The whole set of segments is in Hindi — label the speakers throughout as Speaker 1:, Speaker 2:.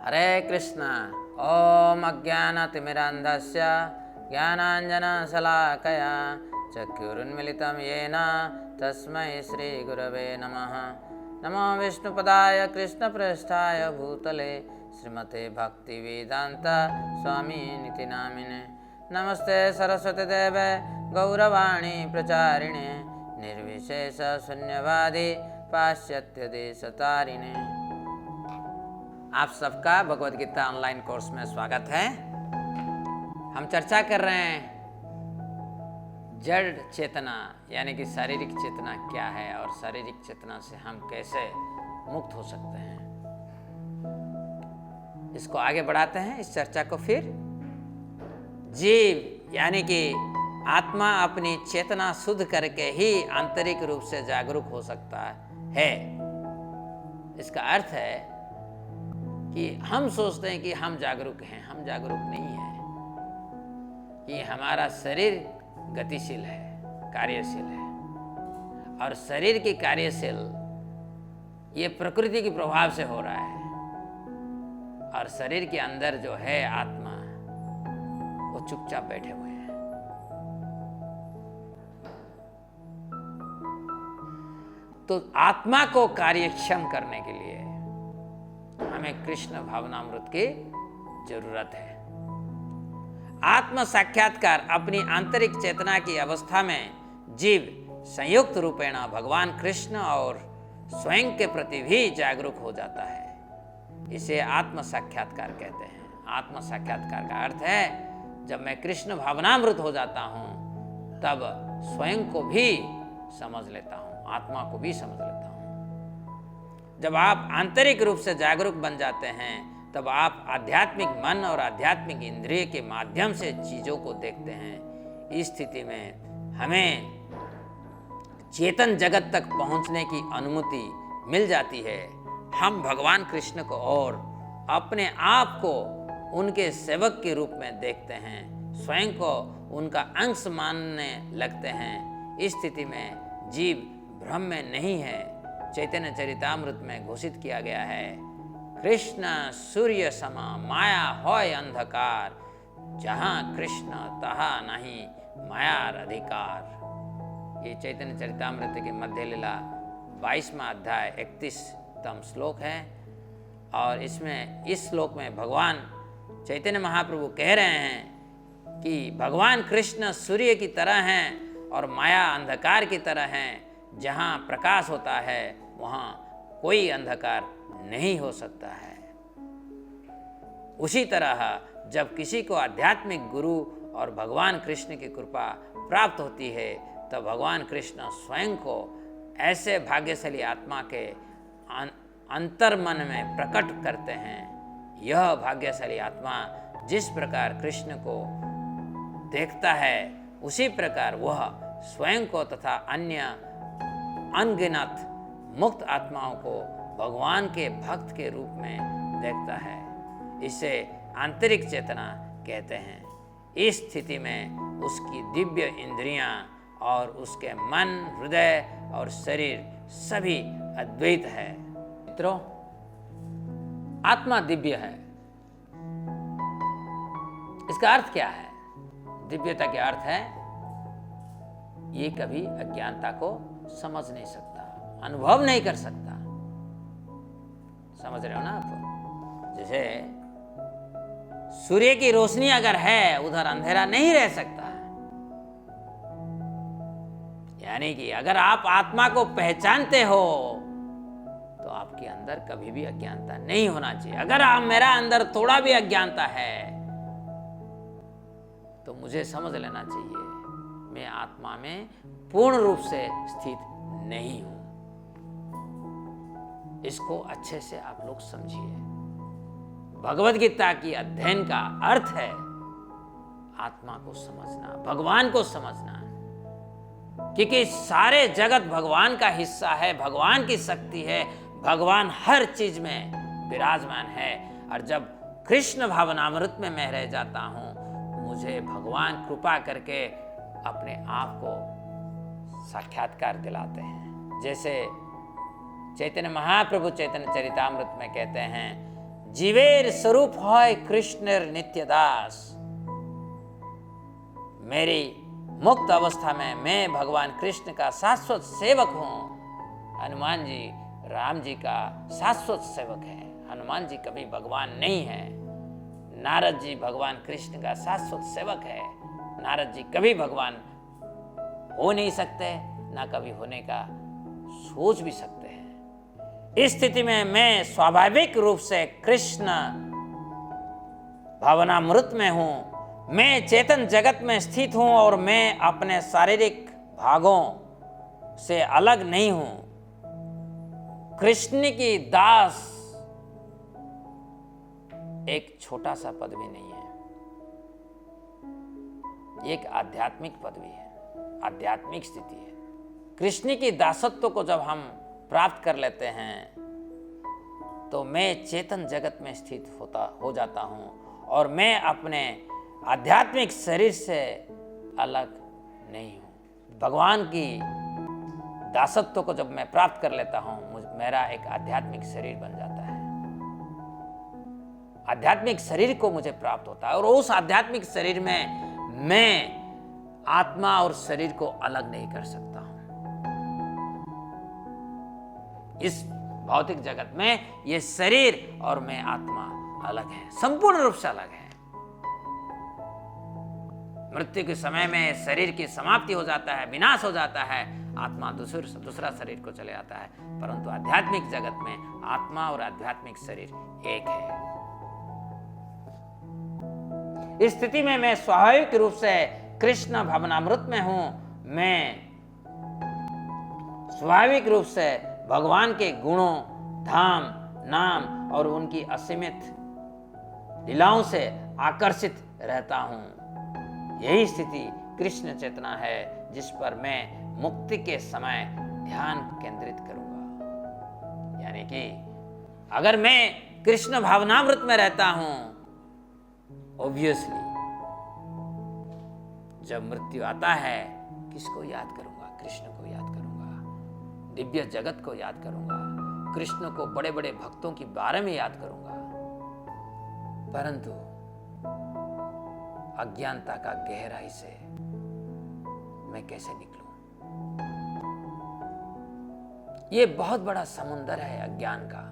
Speaker 1: हरे कृष्ण। ओम अज्ञानतिमिरान्धस्य ज्ञानाञ्जनशलाकया चक्षुरुन्मिलितं येन तस्मै श्रीगुरवे नमः। नमो विष्णुपदाय कृष्णप्रेष्ठाय भूतले श्रीमते भक्तिवेदान्त स्वामिनिति नामिने। नमस्ते सरस्वती देवे गौरवाणी प्रचारिणे निर्विशेष शून्यवादी पाश्चात्य देशतारिणे। आप सबका भगवद गीता ऑनलाइन कोर्स में स्वागत है। हम चर्चा कर रहे हैं जड़ चेतना यानी कि शारीरिक चेतना क्या है और शारीरिक चेतना से हम कैसे मुक्त हो सकते हैं। इसको आगे बढ़ाते हैं इस चर्चा को। फिर जीव यानी कि आत्मा अपनी चेतना शुद्ध करके ही आंतरिक रूप से जागरूक हो सकता है। इसका अर्थ है कि हम सोचते हैं कि हम जागरूक हैं, हम जागरूक नहीं हैं। कि हमारा शरीर गतिशील है, कार्यशील है, और शरीर की कार्यशील ये प्रकृति के प्रभाव से हो रहा है, और शरीर के अंदर जो है आत्मा वो चुपचाप बैठे हुए हैं। तो आत्मा को कार्यक्षम करने के लिए हमें कृष्ण भावनामृत की जरूरत है। आत्म साक्षात्कार अपनी आंतरिक चेतना की अवस्था में जीव संयुक्त रूपेण भगवान कृष्ण और स्वयं के प्रति भी जागरूक हो जाता है। इसे आत्म साक्षात्कार कहते हैं। आत्म साक्षात्कार का अर्थ है जब मैं कृष्ण भावनामृत हो जाता हूं तब स्वयं को भी समझ लेता हूं, आत्मा को भी समझ लेता हूं। जब आप आंतरिक रूप से जागरूक बन जाते हैं तब आप आध्यात्मिक मन और आध्यात्मिक इंद्रिय के माध्यम से चीज़ों को देखते हैं। इस स्थिति में हमें चेतन जगत तक पहुंचने की अनुमति मिल जाती है। हम भगवान कृष्ण को और अपने आप को उनके सेवक के रूप में देखते हैं, स्वयं को उनका अंश मानने लगते हैं। इस स्थिति में जीव भ्रम में नहीं है। चैतन्य चरितामृत में घोषित किया गया है, कृष्ण सूर्य समा माया होय अंधकार, जहां कृष्ण तहाँ नहीं मायार अधिकार। ये चैतन्य चरितामृत के मध्य लीला 22वां अध्याय 31तम श्लोक है। और इसमें इस श्लोक में भगवान चैतन्य महाप्रभु कह रहे हैं कि भगवान कृष्ण सूर्य की तरह हैं और माया अंधकार की तरह हैं। जहाँ प्रकाश होता है वहाँ कोई अंधकार नहीं हो सकता है। उसी तरह जब किसी को आध्यात्मिक गुरु और भगवान कृष्ण की कृपा प्राप्त होती है तो भगवान कृष्ण स्वयं को ऐसे भाग्यशाली आत्मा के अंतर्मन में प्रकट करते हैं। यह भाग्यशाली आत्मा जिस प्रकार कृष्ण को देखता है उसी प्रकार वह स्वयं को तथा अन्य अनगिनत मुक्त आत्माओं को भगवान के भक्त के रूप में देखता है। इसे आंतरिक चेतना कहते हैं। इस स्थिति में उसकी दिव्य इंद्रियां और उसके मन, हृदय और शरीर सभी अद्वैत है। मित्रों, आत्मा दिव्य है। इसका अर्थ क्या है? दिव्यता का अर्थ है ये कभी अज्ञानता को समझ नहीं सकता, अनुभव नहीं कर सकता। समझ रहे हो ना आप? जैसे सूर्य की रोशनी अगर है उधर अंधेरा नहीं रह सकता। यानी कि अगर आप आत्मा को पहचानते हो तो आपके अंदर कभी भी अज्ञानता नहीं होना चाहिए। अगर आप मेरा अंदर थोड़ा भी अज्ञानता है तो मुझे समझ लेना चाहिए मैं आत्मा में पूर्ण रूप से स्थित नहीं हूं। इसको अच्छे से आप लोग समझिए। भगवद गीता की अध्ययन का अर्थ है आत्मा को समझना, भगवान को समझना। क्योंकि सारे जगत भगवान का हिस्सा है, भगवान की शक्ति है, भगवान हर चीज में विराजमान है। और जब कृष्ण भावनामृत में मैं रह जाता हूं, मुझे भगवान कृपा करके अपने आप को साक्षात्कार दिलाते हैं। जैसे चैतन्य महाप्रभु चैतन्य चरितामृत में कहते हैं, जीवेर स्वरूप है कृष्णर नित्य दास। मेरी मुक्त अवस्था में मैं भगवान कृष्ण का शाश्वत सेवक हूं। हनुमान जी राम जी का शाश्वत सेवक है। हनुमान जी कभी भगवान नहीं है। नारद जी भगवान कृष्ण का शाश्वत सेवक है। नारद जी कभी भगवान हो नहीं सकते, ना कभी होने का सोच भी सकते हैं। इस स्थिति में मैं स्वाभाविक रूप से कृष्ण भावनामृत में हूं। मैं चेतन जगत में स्थित हूं और मैं अपने शारीरिक भागों से अलग नहीं हूं। कृष्ण की दास एक छोटा सा पद भी नहीं है, एक आध्यात्मिक पदवी है, आध्यात्मिक स्थिति है। कृष्ण की दासत्व को जब हम प्राप्त कर लेते हैं तो मैं चेतन जगत में स्थित हो जाता हूं और मैं अपने आध्यात्मिक शरीर से अलग नहीं हूं। भगवान की दासत्व को जब मैं प्राप्त कर लेता हूं, मेरा एक आध्यात्मिक शरीर बन जाता है। आध्यात्मिक शरीर को मुझे प्राप्त होता है और उस आध्यात्मिक शरीर में मैं आत्मा और शरीर को अलग नहीं कर सकता हूं। इस भौतिक जगत में ये शरीर और मैं आत्मा अलग है, संपूर्ण रूप से अलग है। मृत्यु के समय में शरीर की समाप्ति हो जाता है, विनाश हो जाता है, आत्मा दूसरा शरीर को चले आता है, परंतु आध्यात्मिक जगत में आत्मा और आध्यात्मिक शरीर एक है। इस स्थिति में मैं स्वाभाविक रूप से कृष्ण भावनामृत में हूं। मैं स्वाभाविक रूप से भगवान के गुणों, धाम, नाम और उनकी असीमित लीलाओं से आकर्षित रहता हूं। यही स्थिति कृष्ण चेतना है जिस पर मैं मुक्ति के समय ध्यान केंद्रित करूंगा। यानी कि अगर मैं कृष्ण भावनामृत में रहता हूं, ऑब्वियसली जब मृत्यु आता है किसको याद करूंगा? कृष्ण को याद करूंगा, दिव्य जगत को याद करूंगा, कृष्ण को बड़े बड़े भक्तों के बारे में याद करूंगा। परंतु अज्ञानता का गहराई से मैं कैसे निकलूं? ये बहुत बड़ा समुंदर है अज्ञान का,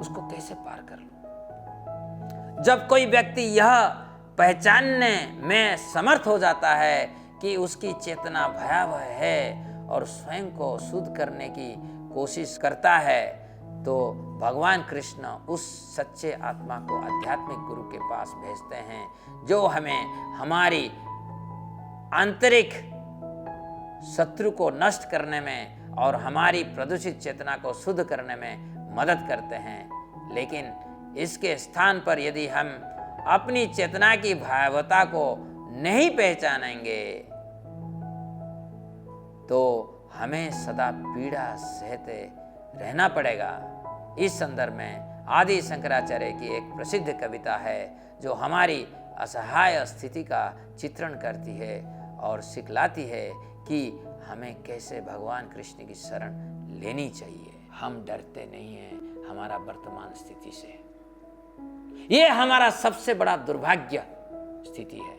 Speaker 1: उसको कैसे पार कर लूं? जब कोई व्यक्ति यह पहचानने में समर्थ हो जाता है कि उसकी चेतना भयावह है और स्वयं को शुद्ध करने की कोशिश करता है, तो भगवान कृष्ण उस सच्चे आत्मा को आध्यात्मिक गुरु के पास भेजते हैं, जो हमें हमारी आंतरिक शत्रु को नष्ट करने में और हमारी प्रदूषित चेतना को शुद्ध करने में मदद करते हैं। लेकिन इसके स्थान पर यदि हम अपनी चेतना की भयावहता को नहीं पहचानेंगे तो हमें सदा पीड़ा सहते रहना पड़ेगा। इस संदर्भ में आदि शंकराचार्य की एक प्रसिद्ध कविता है जो हमारी असहाय स्थिति का चित्रण करती है और सिखलाती है कि हमें कैसे भगवान कृष्ण की शरण लेनी चाहिए। हम डरते नहीं हैं हमारा वर्तमान स्थिति से। ये हमारा सबसे बड़ा दुर्भाग्य स्थिति है।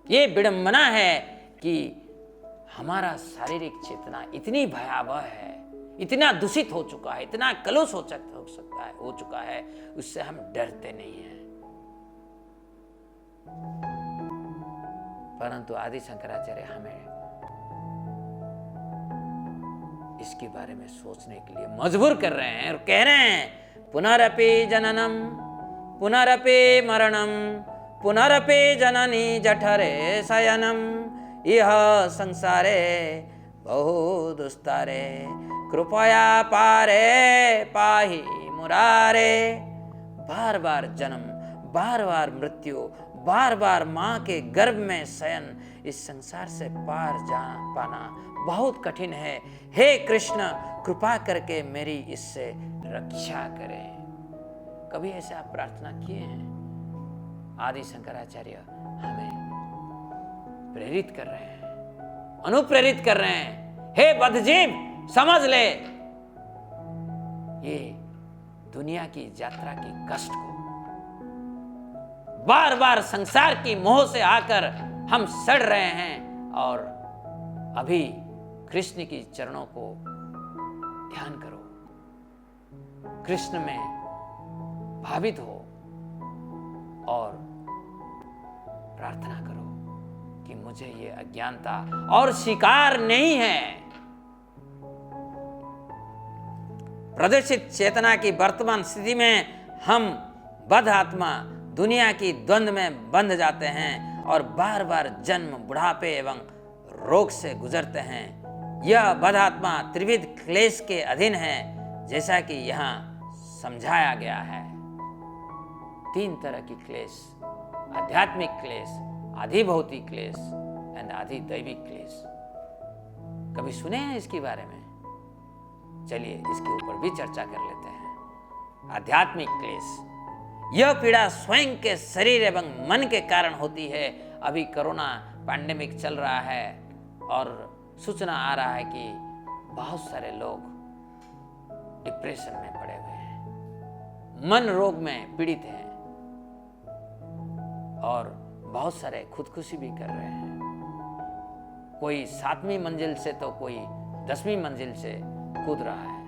Speaker 1: ये विडंबना है कि हमारा शारीरिक चेतना इतनी भयावह है, इतना दूषित हो चुका है, इतना कलुष हो चुका है, उससे हम डरते नहीं हैं। परंतु आदि शंकराचार्य हमें इसके बारे में सोचने के लिए मजबूर कर रहे हैं और कह रहे हैं, पुनरपि जननम पुनरपि मरणम पुनरपि जननी जठरे शयनम इह संसारे बहु दुस्तारे कृपया पारे पाहि मुरारे। बार बार जन्म, बार बार मृत्यु, बार बार माँ के गर्भ में शयन, इस संसार से पार पाना बहुत कठिन है। हे कृष्ण, कृपा करके मेरी इससे रक्षा करें। कभी ऐसे आप प्रार्थना किए हैं? आदि शंकराचार्य हमें प्रेरित कर रहे हैं, अनुप्रेरित कर रहे हैं। हे बद्धजीव, समझ ले, ये दुनिया की यात्रा की कष्ट को, बार बार संसार की मोह से आकर हम सड़ रहे हैं, और अभी कृष्ण की चरणों को ध्यान करो, कृष्ण में भावित हो और प्रार्थना करो कि मुझे ये अज्ञानता और स्वीकार नहीं है। प्रदर्शित चेतना की वर्तमान स्थिति में हम बद्ध आत्मा दुनिया की द्वंद्व में बंध जाते हैं और बार बार जन्म, बुढ़ापे एवं रोग से गुजरते हैं। यह बद्ध आत्मा त्रिविध क्लेश के अधीन है, जैसा कि यहाँ समझाया गया है। 3 तरह की क्लेश, आध्यात्मिक क्लेश, आधिभौतिक क्लेश एंड आधिदैविक क्लेश। कभी सुने हैं इसके बारे में? चलिए इसके ऊपर भी चर्चा कर लेते हैं। आध्यात्मिक क्लेश, यह पीड़ा स्वयं के शरीर एवं मन के कारण होती है। अभी कोरोना पैंडेमिक चल रहा है और सूचना आ रहा है कि बहुत सारे लोग डिप्रेशन में पड़े हुए हैं, मन रोग में पीड़ित हैं और बहुत सारे खुदकुशी भी कर रहे हैं। कोई 7वीं मंजिल से तो कोई 10वीं मंजिल से कूद रहा है।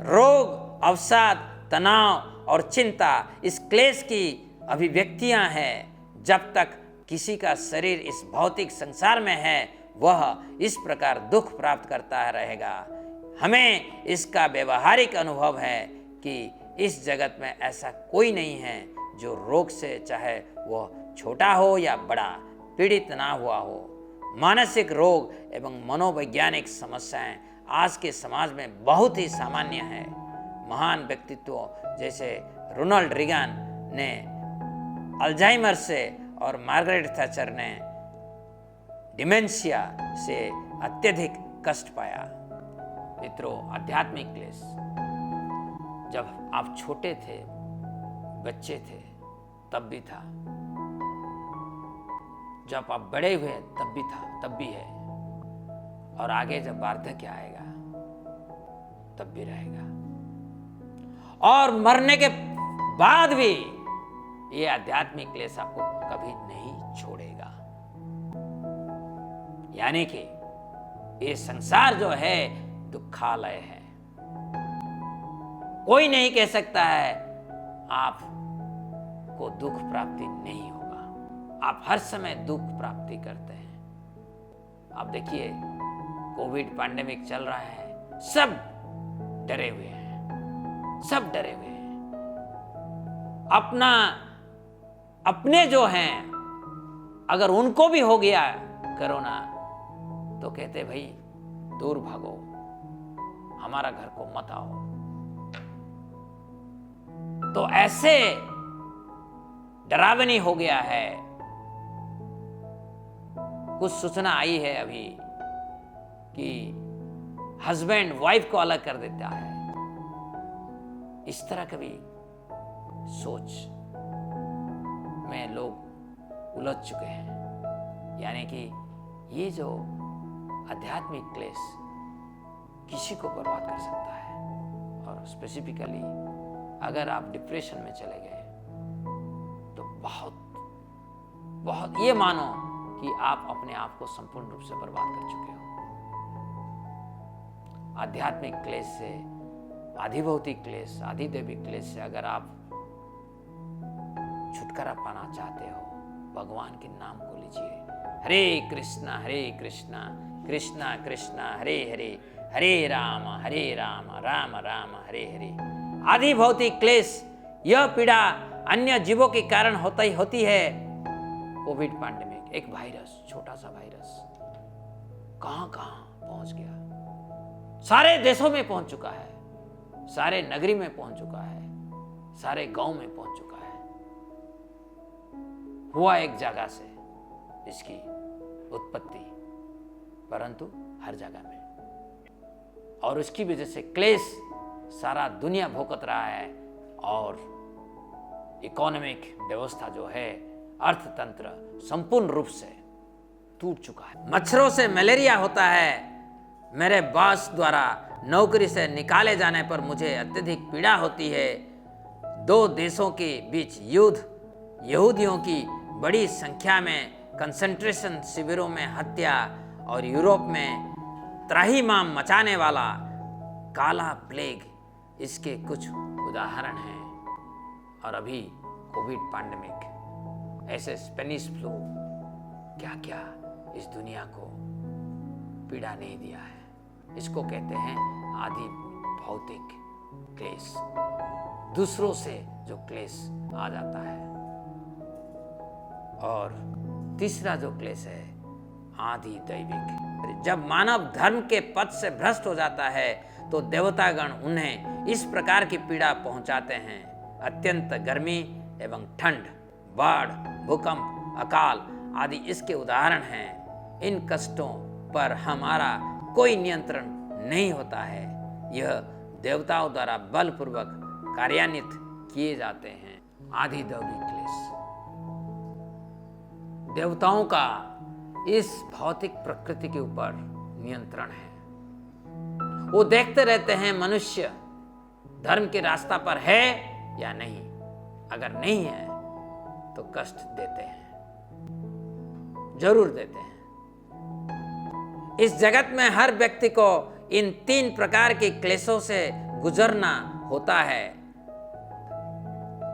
Speaker 1: रोग, अवसाद, तनाव और चिंता इस क्लेश की अभिव्यक्तियां हैं। जब तक किसी का शरीर इस भौतिक संसार में है, वह इस प्रकार दुख प्राप्त करता रहेगा। हमें इसका व्यवहारिक अनुभव है कि इस जगत में ऐसा कोई नहीं है जो रोग से, चाहे वह छोटा हो या बड़ा, पीड़ित ना हुआ हो। मानसिक रोग एवं मनोवैज्ञानिक समस्याएं आज के समाज में बहुत ही सामान्य है। महान व्यक्तित्वों जैसे रोनाल्ड रीगन ने अल्जाइमर से और मार्गरेट थैचर ने डिमेंशिया से अत्यधिक कष्ट पाया। मित्रों, आध्यात्मिक क्लेश, जब आप छोटे थे, बच्चे थे, तब भी था। जब आप बड़े हुए तब भी था, तब भी है, और आगे जब वार्धक्य आएगा तब भी रहेगा, और मरने के बाद भी ये आध्यात्मिक क्लेश आपको कभी नहीं छोड़ेगा। यानी कि ये संसार जो है दुखालय है। कोई नहीं कह सकता है आपको दुख प्राप्ति नहीं होगा। आप हर समय दुख प्राप्ति करते हैं। आप देखिए, कोविड पैंडेमिक चल रहा है, सब डरे हुए हैं, सब डरे हुए हैं। अपने जो हैं, अगर उनको भी हो गया कोरोना तो कहते भाई दूर भागो, हमारा घर को मत आओ। तो ऐसे डरावनी हो गया है। कुछ सूचना आई है अभी कि हस्बैंड वाइफ को अलग कर देता है। इस तरह कभी सोच में लोग उलझ चुके हैं। यानी कि ये जो आध्यात्मिक क्लेश किसी को बर्बाद कर सकता है। और स्पेसिफिकली अगर आप डिप्रेशन में चले गए तो बहुत ये मानो कि आप अपने आप को संपूर्ण रूप से बर्बाद कर चुके हो। आध्यात्मिक क्लेश से, आधिभौतिक क्लेश, आधिदैविक क्लेश से अगर आप छुटकारा पाना चाहते हो, भगवान के नाम को लीजिए। हरे कृष्णा कृष्णा कृष्णा हरे हरे, हरे राम राम राम हरे हरे। आधिभौतिक क्लेश, यह पीड़ा अन्य जीवों के कारण होती है। कोविड पैंडेमिक, एक वायरस, छोटा सा वायरस कहां पहुंच गया, सारे देशों में पहुंच चुका है, सारे नगरी में पहुंच चुका है, सारे गांव में पहुंच चुका है। हुआ एक जगह से इसकी उत्पत्ति, परंतु हर जगह में, और उसकी वजह से क्लेश सारा दुनिया भुगत रहा है। और इकोनॉमिक व्यवस्था जो है, अर्थतंत्र संपूर्ण रूप से टूट चुका है। मच्छरों से मलेरिया होता है, मेरे बॉस द्वारा नौकरी से निकाले जाने पर मुझे अत्यधिक पीड़ा होती है। 2 देशों के बीच युद्ध, यहूदियों की बड़ी संख्या में कंसंट्रेशन शिविरों में हत्या और यूरोप में त्राहिमाम मचाने वाला काला प्लेग इसके कुछ उदाहरण हैं। और अभी कोविड पैंडेमिक, ऐसे स्पेनिश फ्लू, क्या क्या इस दुनिया को पीड़ा नहीं दिया है। इसको कहते हैं आदि भौतिक क्लेश, दूसरों से जो क्लेश आ जाता है। और तीसरा जो क्लेश है आदि दैविक। जब मानव धर्म के पथ से भ्रष्ट हो जाता है तो देवतागण उन्हें इस प्रकार की पीड़ा पहुंचाते हैं। अत्यंत गर्मी एवं ठंड, बाढ़, भूकंप, अकाल आदि इसके उदाहरण हैं। इन कष्टों पर हमारा कोई नियंत्रण नहीं होता है। यह देवताओं द्वारा बलपूर्वक कार्यान्वित किए जाते हैं। आदि दैविक क्लेश, देवताओं का इस भौतिक प्रकृति के ऊपर नियंत्रण है। वो देखते रहते हैं मनुष्य धर्म के रास्ता पर है या नहीं। अगर नहीं है तो कष्ट देते हैं, जरूर देते हैं। इस जगत में हर व्यक्ति को इन 3 प्रकार के क्लेशों से गुजरना होता है।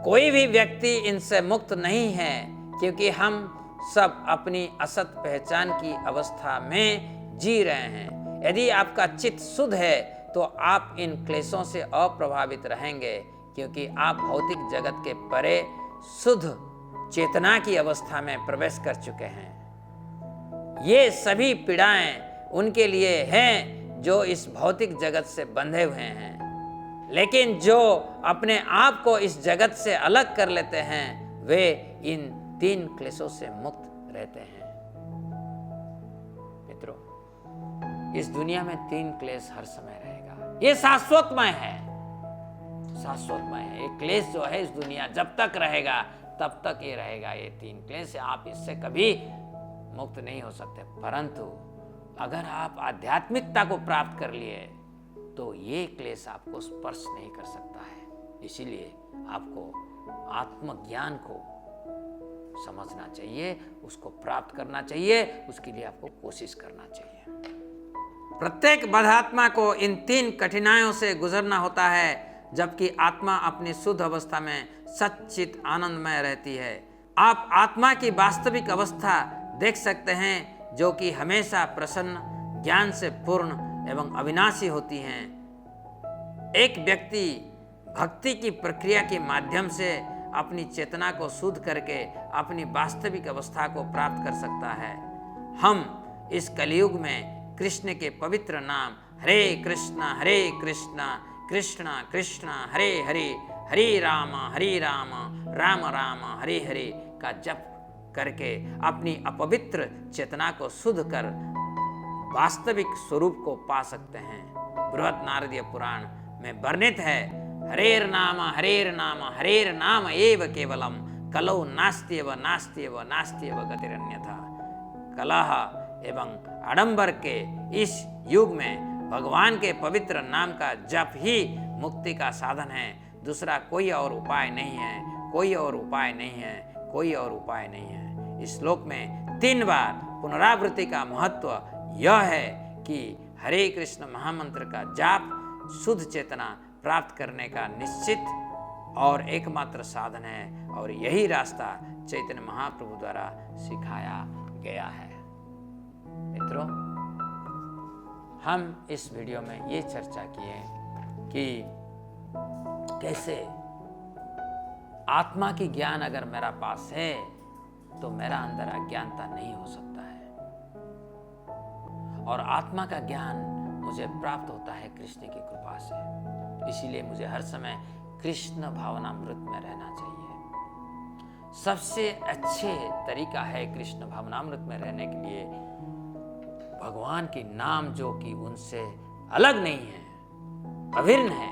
Speaker 1: कोई भी व्यक्ति इनसे मुक्त नहीं है, क्योंकि हम सब अपनी असत पहचान की अवस्था में जी रहे हैं। यदि आपका चित्त शुद्ध है तो आप इन क्लेशों से अप्रभावित रहेंगे, क्योंकि आप भौतिक जगत के परे शुद्ध चेतना की अवस्था में प्रवेश कर चुके हैं। ये सभी पीड़ाएं उनके लिए हैं जो इस भौतिक जगत से बंधे हुए हैं। लेकिन जो अपने आप को इस जगत से अलग कर लेते हैं वे इन 3 क्लेशों से मुक्त रहते हैं। मित्रों, इस दुनिया में 3 क्लेश हर समय रहेगा। ये शाश्वतमय है, शाश्वतमय है। ये क्लेश जो है इस दुनिया जब तक रहेगा तब तक ये रहेगा। ये 3 क्लेश, आप इससे कभी मुक्त नहीं हो सकते। परंतु अगर आप आध्यात्मिकता को प्राप्त कर लिए तो ये क्लेश आपको स्पर्श नहीं कर सकता है। इसीलिए आपको आत्मज्ञान को समझना चाहिए, उसको प्राप्त करना चाहिए, उसके लिए आपको कोशिश करना चाहिए। प्रत्येक बद्धात्मा को इन 3 कठिनाइयों से गुजरना होता है, जबकि आत्मा अपनी शुद्ध अवस्था में सच्चित आनंदमय रहती है। आप आत्मा की वास्तविक अवस्था देख सकते हैं, जो कि हमेशा प्रसन्न, ज्ञान से पूर्ण एवं अविनाशी होती हैं। एक व्यक्ति भक्ति की प्रक्रिया के माध्यम से अपनी चेतना को शुद्ध करके अपनी वास्तविक अवस्था को प्राप्त कर सकता है। हम इस कलयुग में कृष्ण के पवित्र नाम हरे कृष्णा कृष्णा कृष्णा हरे हरे, हरे राम राम राम हरे हरे का जप करके अपनी अपवित्र चेतना को शुद्ध कर वास्तविक स्वरूप को पा सकते हैं। बृहद नारदीय पुराण में वर्णित है, हरेर नाम एव केवलम कलौ नास्त्येव गतिरन्यथा। कलह एवं आडंबर के इस युग में भगवान के पवित्र नाम का जप ही मुक्ति का साधन है। दूसरा कोई और उपाय नहीं है, कोई और उपाय नहीं है, कोई और उपाय नहीं है। इस श्लोक में 3 बार पुनरावृत्ति का महत्व यह है कि हरे कृष्ण महामंत्र का जाप शुद्ध चेतना प्राप्त करने का निश्चित और एकमात्र साधन है, और यही रास्ता चैतन्य महाप्रभु द्वारा सिखाया गया है। मित्रों, हम इस वीडियो में ये चर्चा किए कि कैसे आत्मा की ज्ञान अगर मेरा पास है तो मेरा अंदर अज्ञानता नहीं हो सकता है, और आत्मा का ज्ञान मुझे प्राप्त होता है कृष्ण की कृपा से। इसीलिए मुझे हर समय कृष्ण भावनामृत में रहना चाहिए। सबसे अच्छे तरीका है कृष्ण भावनामृत में रहने के लिए भगवान के नाम, जो कि उनसे अलग नहीं है, अभिन्न है,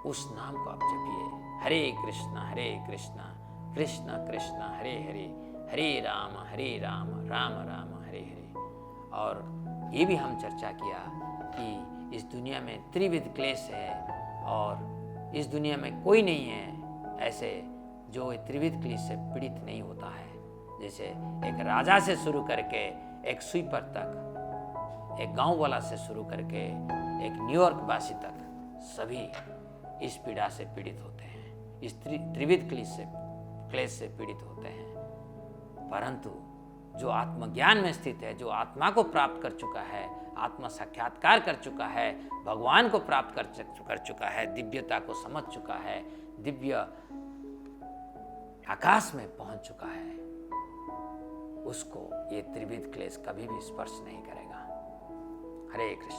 Speaker 1: उस नाम को आप जपिए। हरे कृष्णा कृष्ण कृष्ण हरे हरे, हरे राम राम राम हरे हरे। और ये भी हम चर्चा किया कि इस दुनिया में त्रिविध क्लेश है और इस दुनिया में कोई नहीं है ऐसे जो त्रिविध क्लेश से पीड़ित नहीं होता है। जैसे एक राजा से शुरू करके एक स्वीपर तक, एक गांव वाला से शुरू करके एक न्यूयॉर्क वासी तक, सभी इस पीड़ा से पीड़ित होते हैं, इस त्रिविध क्लेश से पीड़ित होते हैं। परंतु जो आत्मज्ञान में स्थित है, जो आत्मा को प्राप्त कर चुका है, आत्म साक्षात्कार कर चुका है, भगवान को प्राप्त कर चुका है, दिव्यता को समझ चुका है, दिव्य आकाश में पहुंच चुका है, उसको ये त्रिविध क्लेश कभी भी स्पर्श नहीं करेगा। हरे कृष्ण।